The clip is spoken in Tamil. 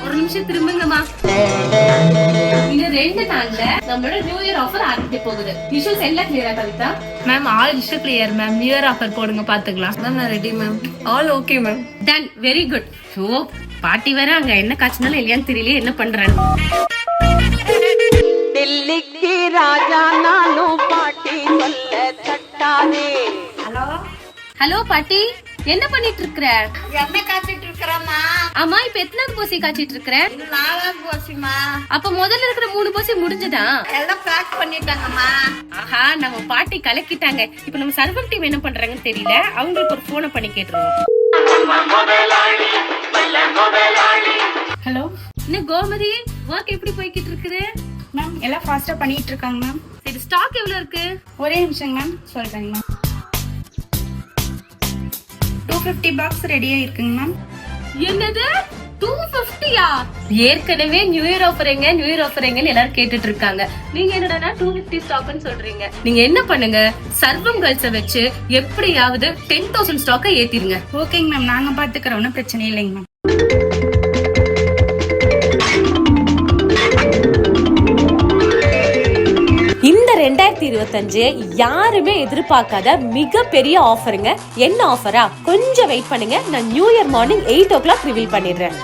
ஒரு நிமிஷம் திரும்புங்கம்மா. இன்னும் 2 நாள்ல நம்மளோட நியூ இயர் ஆஃபர் ஆரம்பிக்க போகுது. விஷுவல்ஸ் எல்லாம் கிளியரா கவிதா? மேம் ஆல் விஷயம் clear ma'am. New year offer போடுங்க பாத்துக்கலாம். மேம் நான் ready ma'am. All okay ma'am. Done, very good. ஓ பாட்டி வேற அங்க என்ன காய்ச்சனாலும் இல்லையான்னு தெரியல, என்ன பண்றேன். दिल्ली राजा नानो पाटी சொல்ல தட்டாதே. ஹலோ ஹலோ பாட்டி, என்ன பண்ணிட்டு இருக்கற? என்ன காச்சிட்டு இருக்கறமா? ஆமா, இப்ப எத்தனாவது போசி காச்சிட்டு இருக்கற? இது 4வது போசிமா. அப்ப முதல்ல இருக்கிற 3 போசி முடிஞ்சதா? எல்லாம் பேக் பண்ணிட்டாங்கம்மா. ஆஹா, நம்ம பாட்டி கலக்கிட்டாங்க. இப்ப நம்ம சர்வர் டீம் என்ன பண்றாங்கன்னு தெரியல. அவங்களுக்கு ஒரு போனை பண்ணி கேட்டுருவோம். ஹலோ என்ன கோமதி, ஒர்க் எப்படி போய்கிட்டு இருக்குது? மேம் எல்லாம் ஃபாஸ்டா பண்ணிட்டு இருக்காங்க மேம். சரி, ஸ்டாக் எவ்வளவு இருக்கு? ஒரே நிமிஷம் மேம் சொல்றேங்க மேம். 250 பாக்ஸ் ரெடியா இருக்குங்க மேம். என்னது 250யா? ஏற்கனவே நியூ இயர் ஆஃபர் எங்க, நியூ இயர் ஆஃபர் எங்கன்னு எல்லாரும் கேட்டுட்டு இருக்காங்க. நீங்க என்னடா 250 ஸ்டாக்னு சொல்றீங்க? நீங்க என்ன பண்ணுங்க, சர்வம் கேர்ள்ஸ வச்சு எப்படியாவது 10,000 ஸ்டாக்கை ஏத்திருங்க. ஓகேங்க மேம், நாங்க பாத்துக்கிறோம், ஒன்றும் பிரச்சனை இல்லைங்க மேம். இந்த 2025 யாருமே எதிர்பார்க்காத மிகப்பெரிய ஆஃபருங்க. என்ன ஆஃபரா? கொஞ்சம் வெயிட் பண்ணுங்க, நான் new year morning 8 o'clock reveal பண்ணிடுறேன்.